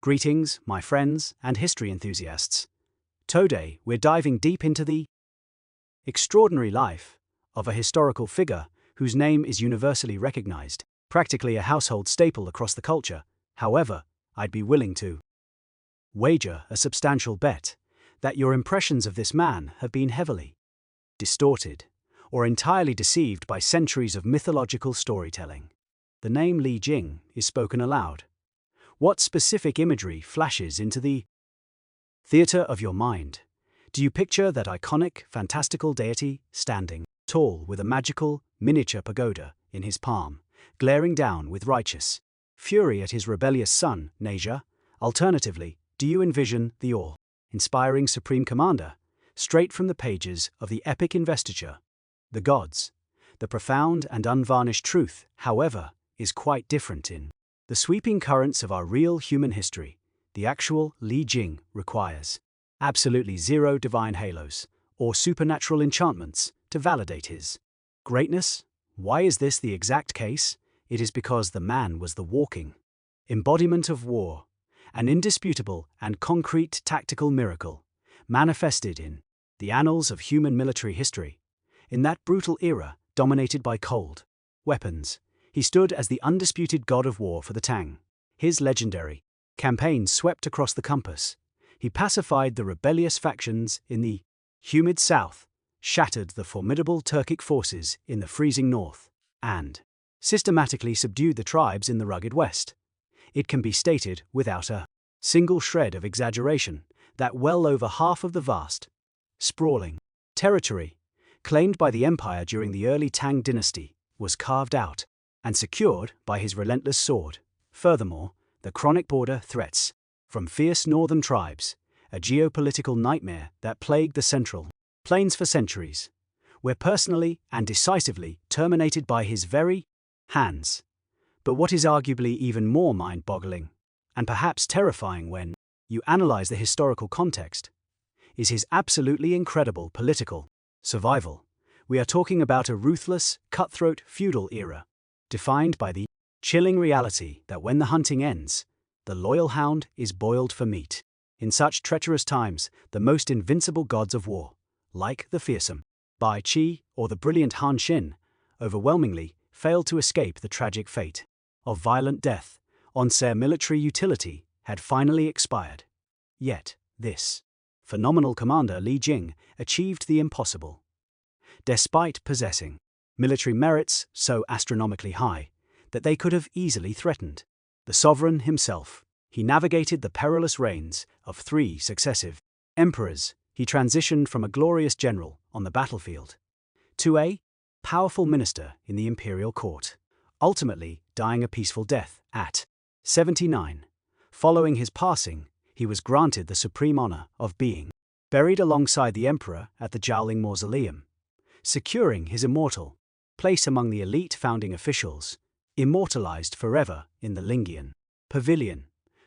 Greetings, my friends and history enthusiasts. Today, we're diving deep into the extraordinary life of a historical figure whose name is universally recognized, practically a household staple across the culture. However, I'd be willing to wager a substantial bet that your impressions of this man have been heavily distorted or entirely deceived by centuries of mythological storytelling. The name Li Jing is spoken aloud. What specific imagery flashes into the theater of your mind? Do you picture that iconic, fantastical deity standing tall with a magical, miniature pagoda in his palm, glaring down with righteous fury at his rebellious son, Nasia? Alternatively, do you envision the awe-inspiring supreme commander, straight from the pages of the epic investiture? The gods. The profound and unvarnished truth, however, is quite different in the sweeping currents of our real human history. The actual Li Jing requires absolutely zero divine halos or supernatural enchantments to validate his greatness. Why is this the exact case? It is because the man was the walking embodiment of war, an indisputable and concrete tactical miracle, manifested in the annals of human military history. In that brutal era, dominated by cold weapons, he stood as the undisputed god of war for the Tang. His legendary campaigns swept across the compass. He pacified the rebellious factions in the humid south, shattered the formidable Turkic forces in the freezing north, and systematically subdued the tribes in the rugged west. It can be stated without a single shred of exaggeration that well over half of the vast, sprawling territory claimed by the empire during the early Tang Dynasty was carved out and secured by his relentless sword. Furthermore, the chronic border threats from fierce northern tribes, a geopolitical nightmare that plagued the Central Plains for centuries, were personally and decisively terminated by his very hands. But what is arguably even more mind-boggling, and perhaps terrifying when you analyze the historical context, is his absolutely incredible political survival. We are talking about a ruthless, cutthroat feudal era, defined by the chilling reality that when the hunting ends, the loyal hound is boiled for meat. In such treacherous times, the most invincible gods of war, like the fearsome Bai Qi or the brilliant Han Qinhu, overwhelmingly failed to escape the tragic fate of violent death. Their military utility had finally expired. Yet, this phenomenal commander Li Jing achieved the impossible. Despite possessing military merits so astronomically high that they could have easily threatened the sovereign himself, he navigated the perilous reigns of 3 successive emperors. He transitioned from a glorious general on the battlefield to a powerful minister in the imperial court, ultimately dying a peaceful death at 79. Following his passing, he was granted the supreme honor of being buried alongside the emperor at the Jiaoling Mausoleum, securing his immortal place among the elite founding officials, immortalized forever in the Lingian Pavilion.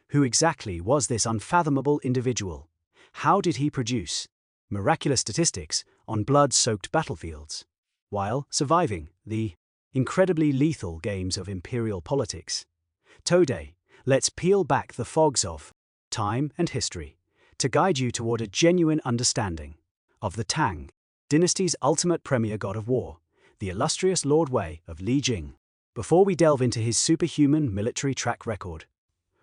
Who exactly was this unfathomable individual? How did he produce miraculous statistics on blood-soaked battlefields, while surviving the incredibly lethal games of imperial politics? Today, let's peel back the fogs of time and history to guide you toward a genuine understanding of the Tang Dynasty's ultimate premier god of war, the illustrious Lord Wei of Li Jing. Before we delve into his superhuman military track record,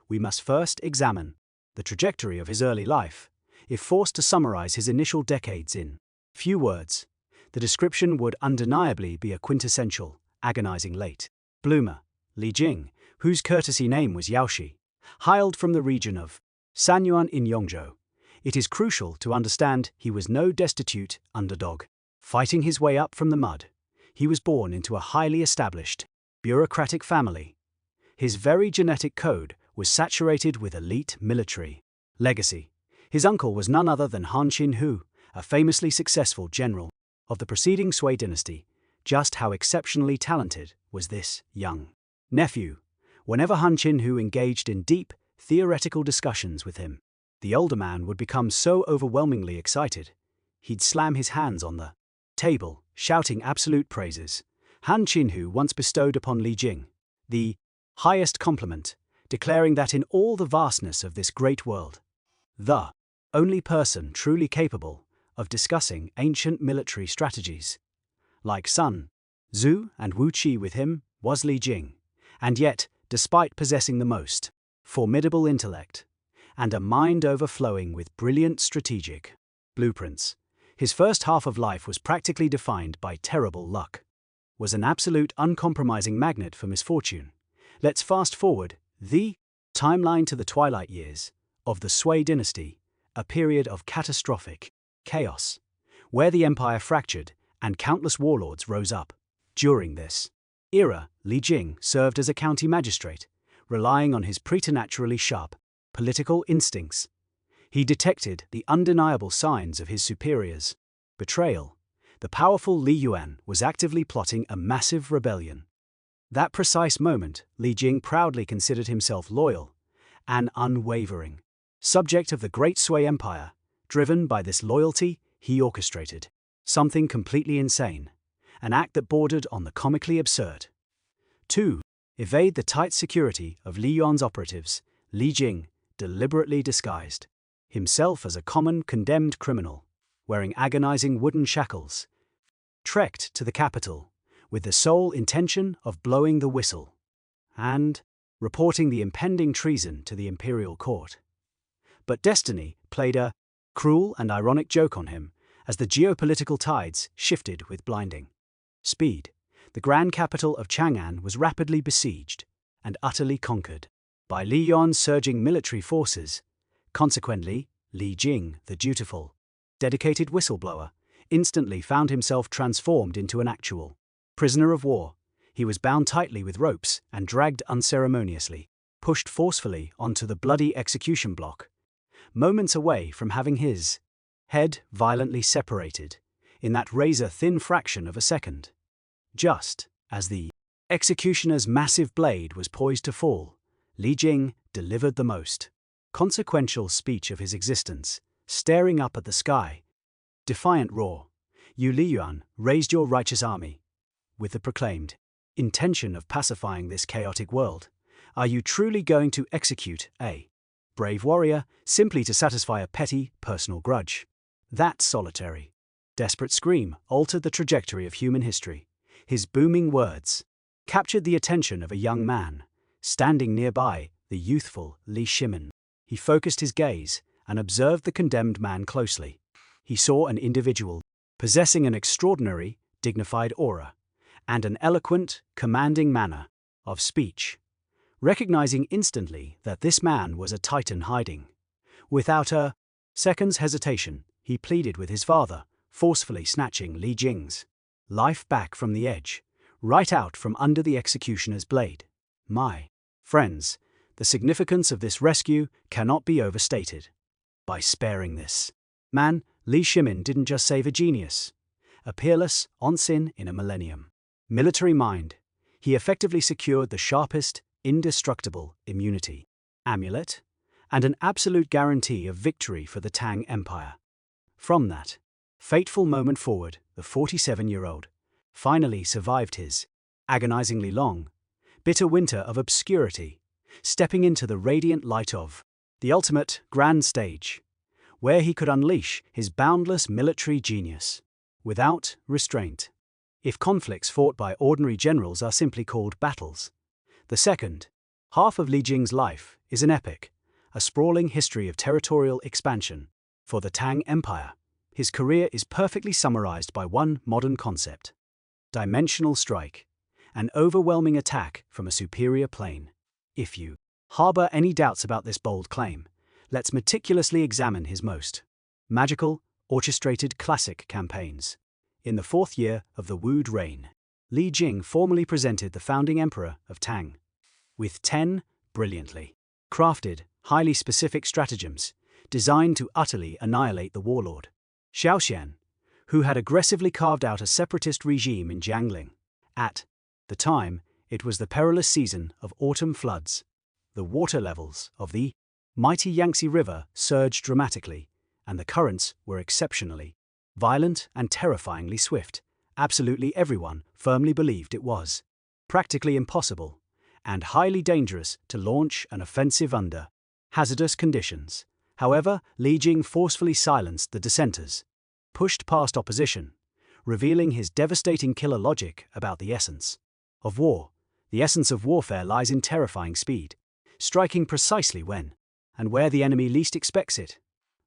we must first examine the trajectory of his early life. If forced to summarize his initial decades in few words, the description would undeniably be a quintessential, agonizing late bloomer. Li Jing, whose courtesy name was Yaoshi, hailed from the region of Sanyuan in Yongzhou. It is crucial to understand he was no destitute underdog. Fighting his way up from the mud, he was born into a highly established, bureaucratic family. His very genetic code was saturated with elite military legacy. His uncle was none other than Han Qinhu, a famously successful general of the preceding Sui dynasty. Just how exceptionally talented was this young nephew? Whenever Han Qinhu engaged in deep, theoretical discussions with him, the older man would become so overwhelmingly excited, he'd slam his hands on the table, shouting absolute praises. Han Qinhu once bestowed upon Li Jing the highest compliment, declaring that in all the vastness of this great world, the only person truly capable of discussing ancient military strategies, like Sun Tzu and Wu Qi with him, was Li Jing. And yet, despite possessing the most formidable intellect and a mind overflowing with brilliant strategic blueprints, his first half of life was practically defined by terrible luck. Was an absolute uncompromising magnet for misfortune. Let's fast forward the timeline to the twilight years of the Sui dynasty, a period of catastrophic chaos, where the empire fractured and countless warlords rose up. During this era, Li Jing served as a county magistrate, relying on his preternaturally sharp political instincts. He detected the undeniable signs of his superiors' betrayal. The powerful Li Yuan was actively plotting a massive rebellion. That precise moment, Li Jing proudly considered himself loyal and unwavering subject of the Great Sui Empire. Driven by this loyalty, he orchestrated something completely insane, an act that bordered on the comically absurd. To evade the tight security of Li Yuan's operatives, Li Jing deliberately disguised himself as a common condemned criminal, wearing agonizing wooden shackles, trekked to the capital with the sole intention of blowing the whistle and reporting the impending treason to the imperial court. But destiny played a cruel and ironic joke on him as the geopolitical tides shifted with blinding speed. The grand capital of Chang'an was rapidly besieged and utterly conquered by Li Yuan's surging military forces. Consequently, Li Jing, the dutiful, dedicated whistleblower, instantly found himself transformed into an actual prisoner of war. He was bound tightly with ropes and dragged unceremoniously, pushed forcefully onto the bloody execution block, moments away from having his head violently separated in that razor-thin fraction of a second. Just as the executioner's massive blade was poised to fall, Li Jing delivered the most consequential speech of his existence, staring up at the sky. Defiant roar, "You Li Yuan, raised your righteous army with the proclaimed intention of pacifying this chaotic world. Are you truly going to execute a brave warrior simply to satisfy a petty personal grudge?" That solitary, desperate scream altered the trajectory of human history. His booming words captured the attention of a young man standing nearby, the youthful Li Shimin. He focused his gaze and observed the condemned man closely. He saw an individual possessing an extraordinary, dignified aura and an eloquent, commanding manner of speech. Recognizing instantly that this man was a titan hiding, without a second's hesitation, he pleaded with his father, forcefully snatching Li Jing's life back from the edge, right out from under the executioner's blade. My friends, the significance of this rescue cannot be overstated. By sparing this man, Li Shimin didn't just save a genius, a peerless onsen in a millennium military mind. He effectively secured the sharpest, indestructible immunity amulet and an absolute guarantee of victory for the Tang Empire. From that fateful moment forward, the 47-year-old finally survived his agonizingly long, bitter winter of obscurity, stepping into the radiant light of the ultimate grand stage, where he could unleash his boundless military genius without restraint. If conflicts fought by ordinary generals are simply called battles, the second half of Li Jing's life is an epic, a sprawling history of territorial expansion. For the Tang Empire, his career is perfectly summarized by one modern concept: dimensional strike, an overwhelming attack from a superior plane. If you harbor any doubts about this bold claim, let's meticulously examine his most magical, orchestrated classic campaigns. In the fourth year of the Wu reign, Li Jing formally presented the founding emperor of Tang with 10 brilliantly crafted, highly specific stratagems designed to utterly annihilate the warlord Xiaoxian, who had aggressively carved out a separatist regime in Jiangling. At the time, it was the perilous season of autumn floods. The water levels of the mighty Yangtze River surged dramatically, and the currents were exceptionally violent and terrifyingly swift. Absolutely everyone firmly believed it was practically impossible, and highly dangerous to launch an offensive under hazardous conditions. However, Li Jing forcefully silenced the dissenters, pushed past opposition, revealing his devastating killer logic about the essence of war. The essence of warfare lies in terrifying speed, striking precisely when and where the enemy least expects it.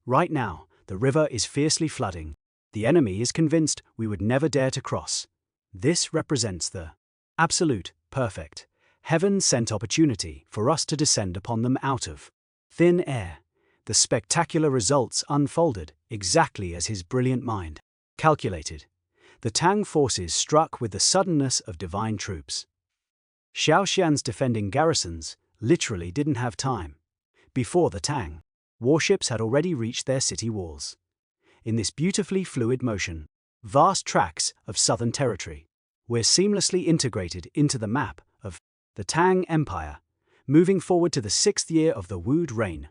Right now, the river is fiercely flooding. The enemy is convinced we would never dare to cross. This represents the absolute, perfect, heaven-sent opportunity for us to descend upon them out of thin air. The spectacular results unfolded exactly as his brilliant mind calculated. The Tang forces struck with the suddenness of divine troops. Xiaoxian's defending garrisons literally didn't have time. Before the Tang, warships had already reached their city walls. In this beautifully fluid motion, vast tracts of southern territory were seamlessly integrated into the map of the Tang Empire, moving forward to the 6th year of the Wu'ed reign.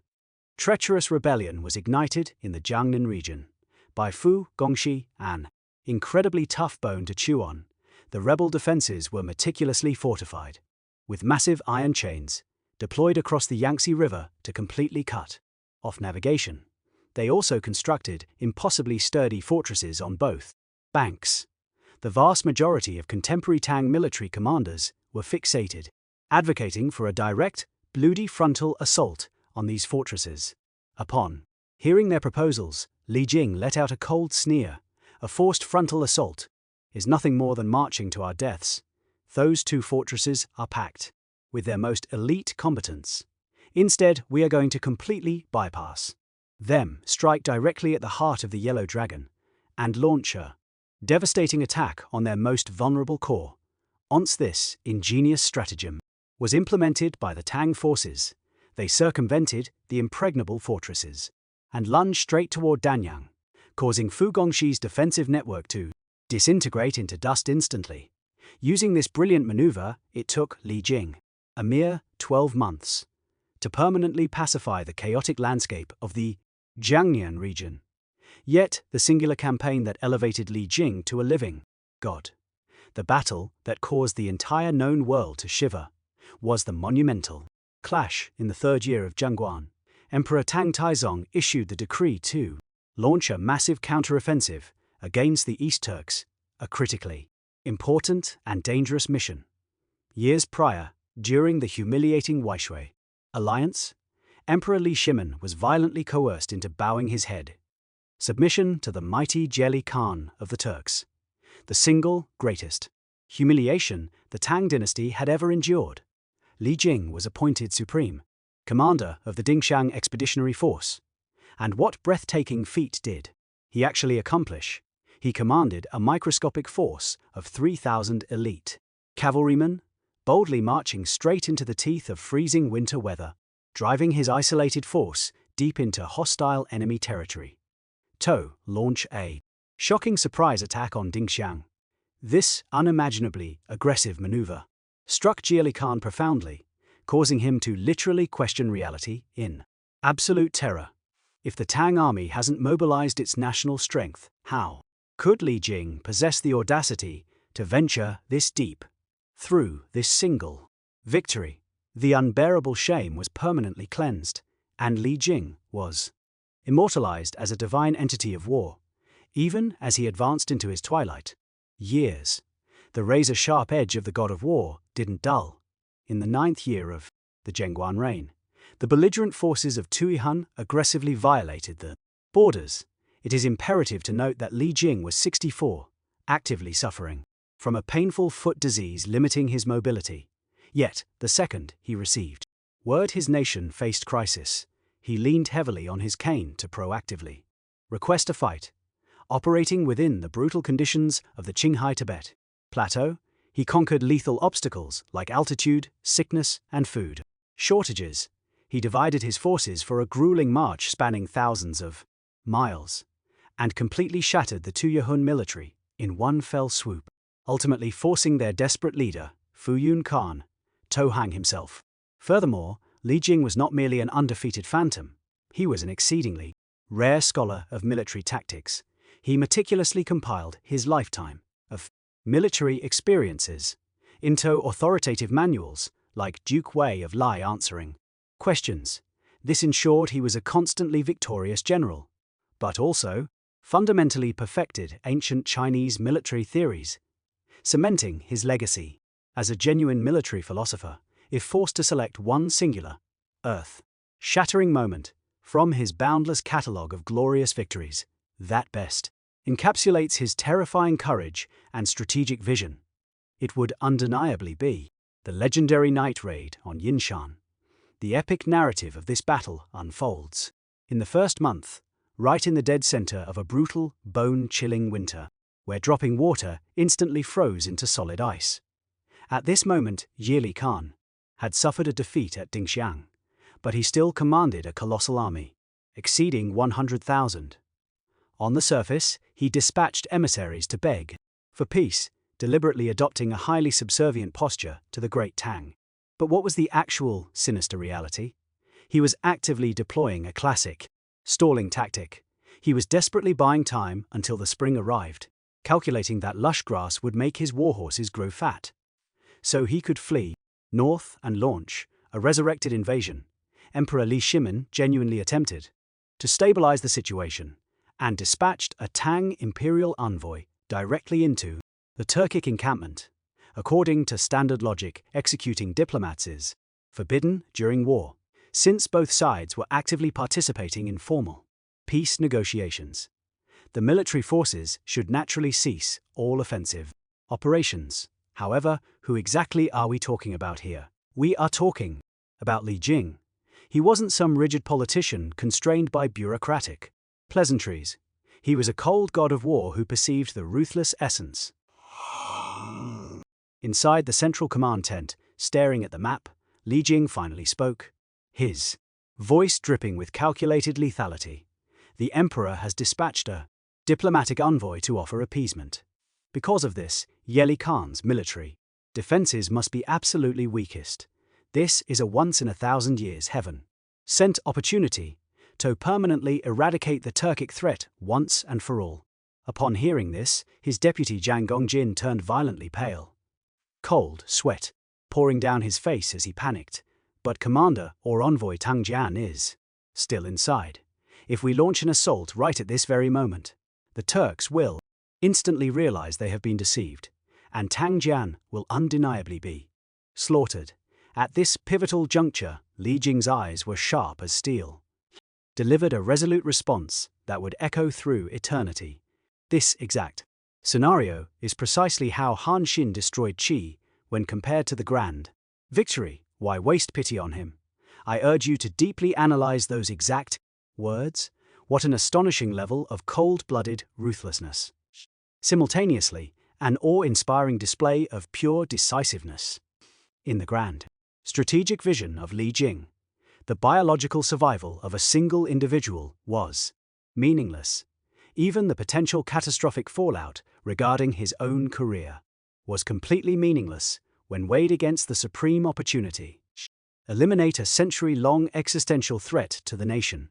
Treacherous rebellion was ignited in the Jiangnan region by Fu Gongxi, an incredibly tough bone to chew on. The rebel defenses were meticulously fortified, with massive iron chains deployed across the Yangtze River to completely cut off navigation. They also constructed impossibly sturdy fortresses on both banks. The vast majority of contemporary Tang military commanders were fixated, advocating for a direct, bloody frontal assault on these fortresses. Upon hearing their proposals, Li Jing let out a cold sneer. A forced frontal assault is nothing more than marching to our deaths. Those two fortresses are packed with their most elite combatants. Instead, we are going to completely bypass them, strike directly at the heart of the Yellow Dragon, and launch a devastating attack on their most vulnerable core. Once this ingenious stratagem was implemented by the Tang forces, they circumvented the impregnable fortresses and lunged straight toward Danyang, causing Fu Gongxi's defensive network to disintegrate into dust instantly. Using this brilliant maneuver, it took Li Jing a mere 12 months to permanently pacify the chaotic landscape of the Jiangnan region. Yet, the singular campaign that elevated Li Jing to a living god, the battle that caused the entire known world to shiver, was the monumental clash in the 3rd year of Zhengguan. Emperor Tang Taizong issued the decree to launch a massive counteroffensive against the East Turks, a critically important and dangerous mission. Years prior, during the humiliating Waishui alliance, Emperor Li Shimin was violently coerced into bowing his head. Submission to the mighty Jeli Khan of the Turks, the single greatest humiliation the Tang Dynasty had ever endured. Li Jing was appointed supreme commander of the Dingxiang Expeditionary Force. And what breathtaking feat did he actually accomplish? He commanded a microscopic force of 3,000 elite cavalrymen, boldly marching straight into the teeth of freezing winter weather, driving his isolated force deep into hostile enemy territory. To launch a shocking surprise attack on Dingxiang. This unimaginably aggressive maneuver struck Jeli Khan profoundly, causing him to literally question reality in absolute terror. If the Tang army hasn't mobilized its national strength, how could Li Jing possess the audacity to venture this deep? Through this single victory, the unbearable shame was permanently cleansed, and Li Jing was immortalized as a divine entity of war. Even as he advanced into his twilight years, the razor-sharp edge of the god of war didn't dull. In the 9th year of the Zhengguan reign, the belligerent forces of Tuihan aggressively violated the borders. It is imperative to note that Li Jing was 64, actively suffering from a painful foot disease limiting his mobility. Yet, the second he received word his nation faced crisis, he leaned heavily on his cane to proactively request a fight. Operating within the brutal conditions of the Qinghai Tibet plateau, he conquered lethal obstacles like altitude, sickness, and food shortages. He divided his forces for a grueling march spanning thousands of miles, and completely shattered the Tuyahun military in one fell swoop, ultimately forcing their desperate leader, Fu Yun Khan, to hang himself. Furthermore, Li Jing was not merely an undefeated phantom, he was an exceedingly rare scholar of military tactics. He meticulously compiled his lifetime of military experiences into authoritative manuals, like Duke Wei of Lai answering questions. This ensured he was a constantly victorious general, but also fundamentally perfected ancient Chinese military theories, cementing his legacy as a genuine military philosopher if forced to select one singular, earth-shattering moment from his boundless catalogue of glorious victories. That best encapsulates his terrifying courage and strategic vision. It would undeniably be the legendary night raid on Yinshan. The epic narrative of this battle unfolds in the first month, right in the dead center of a brutal, bone-chilling winter, where dropping water instantly froze into solid ice. At this moment, Li Yuan had suffered a defeat at Dingxiang, but he still commanded a colossal army, exceeding 100,000. On the surface, he dispatched emissaries to beg for peace, deliberately adopting a highly subservient posture to the great Tang. But what was the actual sinister reality? He was actively deploying a classic stalling tactic. He was desperately buying time until the spring arrived, calculating that lush grass would make his warhorses grow fat, so he could flee north and launch a resurrected invasion. Emperor Li Shimin genuinely attempted to stabilize the situation and dispatched a Tang imperial envoy directly into the Turkic encampment. According to standard logic, executing diplomats is forbidden during war, since both sides were actively participating in formal peace negotiations. The military forces should naturally cease all offensive operations. However, who exactly are we talking about here? We are talking about Li Jing. He wasn't some rigid politician constrained by bureaucratic pleasantries. He was a cold god of war who perceived the ruthless essence. Inside the central command tent, staring at the map, Li Jing finally spoke, his voice dripping with calculated lethality. The emperor has dispatched a diplomatic envoy to offer appeasement. Because of this, Li Yuan's military defenses must be absolutely weakest. This is a once-in-a-thousand-years heaven-sent opportunity to permanently eradicate the Turkic threat once and for all. Upon hearing this, his deputy Zhang Gongjin turned violently pale, cold sweat pouring down his face as he panicked. But commander or envoy Tang Jian is still inside. If we launch an assault right at this very moment, the Turks will instantly realize they have been deceived, and Tang Jian will undeniably be slaughtered. At this pivotal juncture, Li Jing's eyes were sharp as steel, delivered a resolute response that would echo through eternity. This exact scenario is precisely how Han Qinhu destroyed Qi when compared to the grand victory. Why waste pity on him? I urge you to deeply analyze those exact words. What an astonishing level of cold-blooded ruthlessness. Simultaneously, an awe-inspiring display of pure decisiveness. In the grand strategic vision of Li Jing, the biological survival of a single individual was meaningless. Even the potential catastrophic fallout regarding his own career was completely meaningless when weighed against the supreme opportunity. Eliminate a century-long existential threat to the nation.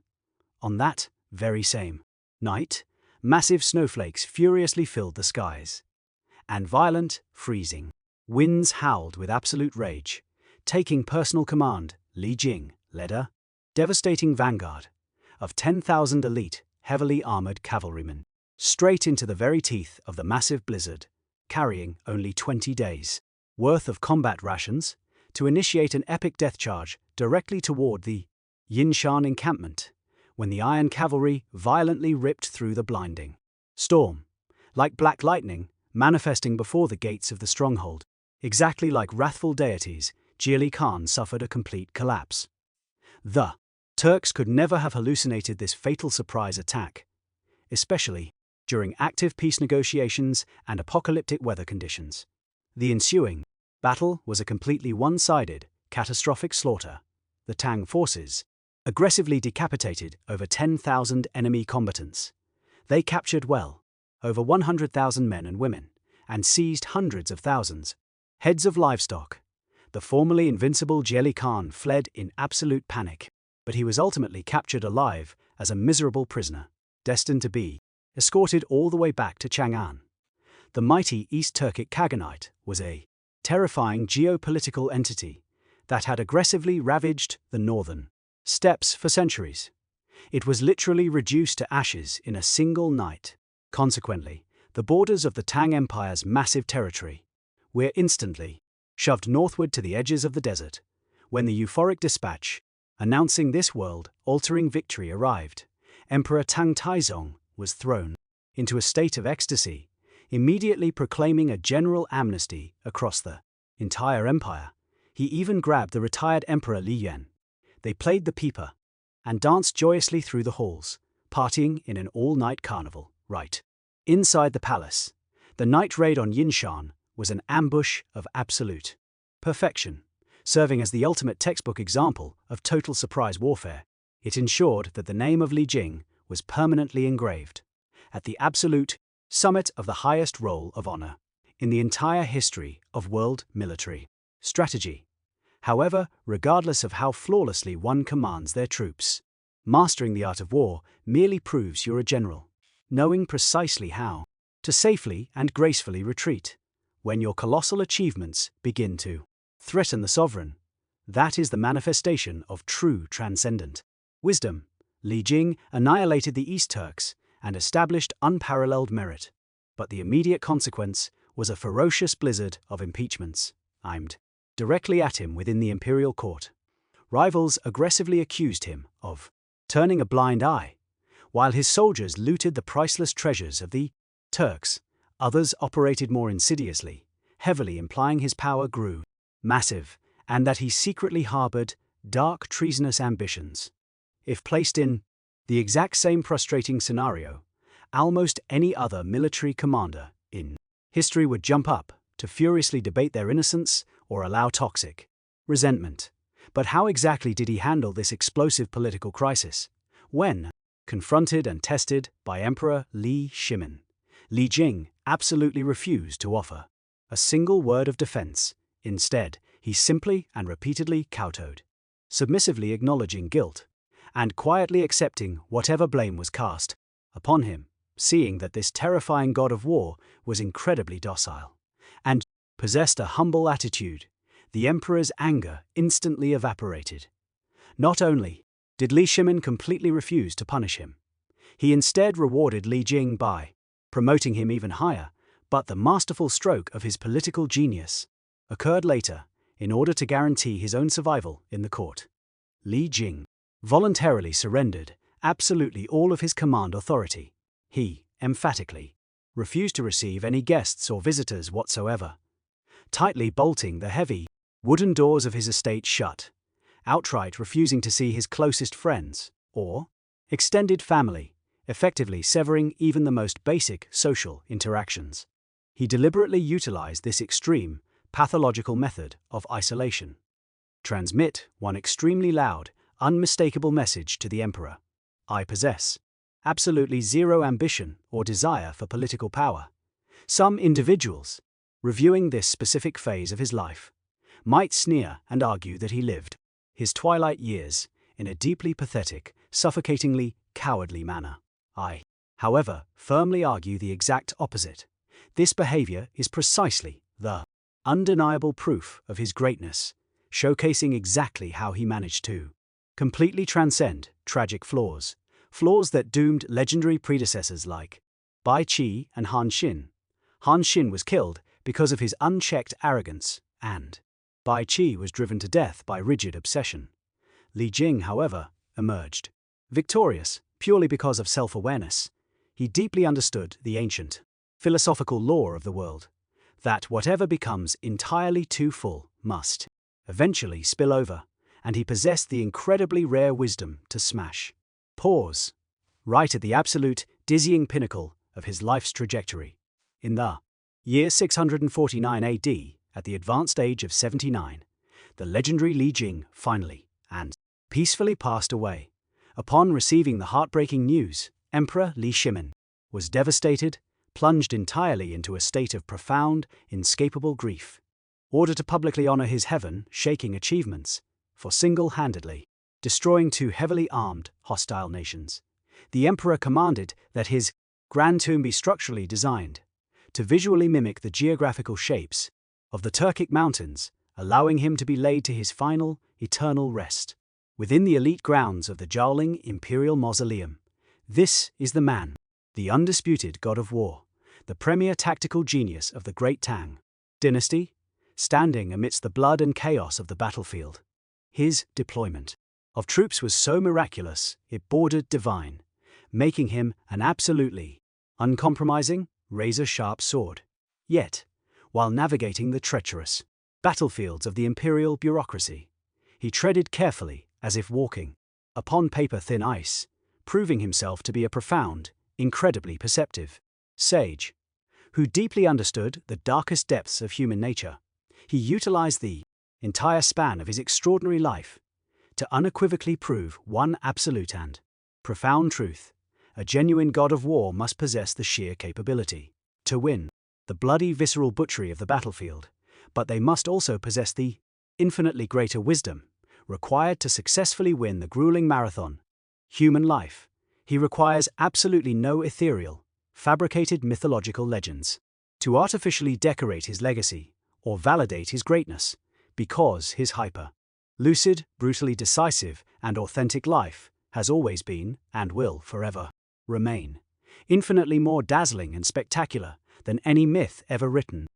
On that very same night, massive snowflakes furiously filled the skies, and violent, freezing winds howled with absolute rage. Taking personal command, Li Jing led a devastating vanguard of 10,000 elite, heavily armored cavalrymen straight into the very teeth of the massive blizzard, carrying only 20 days' worth of combat rations to initiate an epic death charge directly toward the Yinshan encampment, when the iron cavalry violently ripped through the blinding storm, like black lightning manifesting before the gates of the stronghold. Exactly like wrathful deities, Li Yuan suffered a complete collapse. The Turks could never have hallucinated this fatal surprise attack, especially during active peace negotiations and apocalyptic weather conditions. The ensuing battle was a completely one-sided, catastrophic slaughter. The Tang forces aggressively decapitated over 10,000 enemy combatants. They captured over 100,000 men and women, and seized hundreds of thousands heads of livestock. The formerly invincible Li Yuan fled in absolute panic, but he was ultimately captured alive as a miserable prisoner, destined to be escorted all the way back to Chang'an. The mighty East Turkic Khaganate was a terrifying geopolitical entity, that had aggressively ravaged the northern steppes for centuries. It was literally reduced to ashes in a single night. Consequently, the borders of the Tang Empire's massive territory were instantly shoved northward to the edges of the desert. When the euphoric dispatch announcing this world-altering victory arrived, Emperor Tang Taizong was thrown into a state of ecstasy, immediately proclaiming a general amnesty across the entire empire. He even grabbed the retired Emperor Li Yuan. They played the pipa and danced joyously through the halls, partying in an all-night carnival. Right inside the palace, the night raid on Yinshan was an ambush of absolute perfection. Serving as the ultimate textbook example of total surprise warfare, it ensured that the name of Li Jing was permanently engraved at the absolute summit of the highest roll of honor in the entire history of world military strategy. However, regardless of how flawlessly one commands their troops, mastering the art of war merely proves you're a general, knowing precisely how to safely and gracefully retreat when your colossal achievements begin to threaten the sovereign. That is the manifestation of true transcendent wisdom. Li Jing annihilated the East Turks and established unparalleled merit, but the immediate consequence was a ferocious blizzard of impeachments aimed directly at him within the imperial court. Rivals aggressively accused him of turning a blind eye, while his soldiers looted the priceless treasures of the Turks. Others operated more insidiously, heavily implying his power grew massive, and that he secretly harbored dark treasonous ambitions. If placed in the exact same frustrating scenario, almost any other military commander in history would jump up to furiously debate their innocence or allow toxic resentment. But how exactly did he handle this explosive political crisis? When confronted and tested by Emperor Li Shimin, Li Jing absolutely refused to offer a single word of defense. Instead, he simply and repeatedly kowtowed, submissively acknowledging guilt and quietly accepting whatever blame was cast upon him. Seeing that this terrifying god of war was incredibly docile and possessed a humble attitude, the emperor's anger instantly evaporated. Not only did Li Shimin completely refuse to punish him, he instead rewarded Li Jing by promoting him even higher, but the masterful stroke of his political genius occurred later in order to guarantee his own survival in the court. Li Jing voluntarily surrendered absolutely all of his command authority. He, emphatically, refused to receive any guests or visitors whatsoever, tightly bolting the heavy wooden doors of his estate shut, outright refusing to see his closest friends or extended family, effectively severing even the most basic social interactions. He deliberately utilized this extreme, pathological method of isolation. Transmit one extremely loud, unmistakable message to the emperor: I possess absolutely zero ambition or desire for political power. Some individuals, reviewing this specific phase of his life, might sneer and argue that he lived his twilight years in a deeply pathetic, suffocatingly cowardly manner. I, however, firmly argue the exact opposite. This behavior is precisely the undeniable proof of his greatness, showcasing exactly how he managed to completely transcend tragic flaws that doomed legendary predecessors like Bai Qi and Han Qinhu. Han Qinhu was killed because of his unchecked arrogance, and Bai Qi was driven to death by rigid obsession. Li Jing, however, emerged victorious purely because of self-awareness. He deeply understood the ancient philosophical law of the world, that whatever becomes entirely too full must eventually spill over, and he possessed the incredibly rare wisdom to smash pause right at the absolute dizzying pinnacle of his life's trajectory. In the year 649 AD, at the advanced age of 79, the legendary Li Jing finally and peacefully passed away. Upon receiving the heartbreaking news, Emperor Li Shimin was devastated, plunged entirely into a state of profound, inescapable grief, ordered to publicly honor his heaven-shaking achievements for single-handedly destroying two heavily armed, hostile nations. The emperor commanded that his grand tomb be structurally designed to visually mimic the geographical shapes of the Turkic mountains, allowing him to be laid to his final, eternal rest. Within the elite grounds of the Zhaoling Imperial Mausoleum, this is the man, the undisputed god of war, the premier tactical genius of the great Tang Dynasty, standing amidst the blood and chaos of the battlefield. His deployment of troops was so miraculous it bordered divine, making him an absolutely uncompromising, razor-sharp sword. Yet, while navigating the treacherous battlefields of the imperial bureaucracy, he treaded carefully as if walking upon paper-thin ice, proving himself to be a profound, incredibly perceptive sage who deeply understood the darkest depths of human nature. He utilized the entire span of his extraordinary life to unequivocally prove one absolute and profound truth: a genuine god of war must possess the sheer capability to win the bloody visceral butchery of the battlefield, but they must also possess the infinitely greater wisdom required to successfully win the grueling marathon. Human life. He requires absolutely no ethereal, fabricated mythological legends to artificially decorate his legacy or validate his greatness, because his lucid, brutally decisive, and authentic life has always been, and will forever remain, infinitely more dazzling and spectacular than any myth ever written.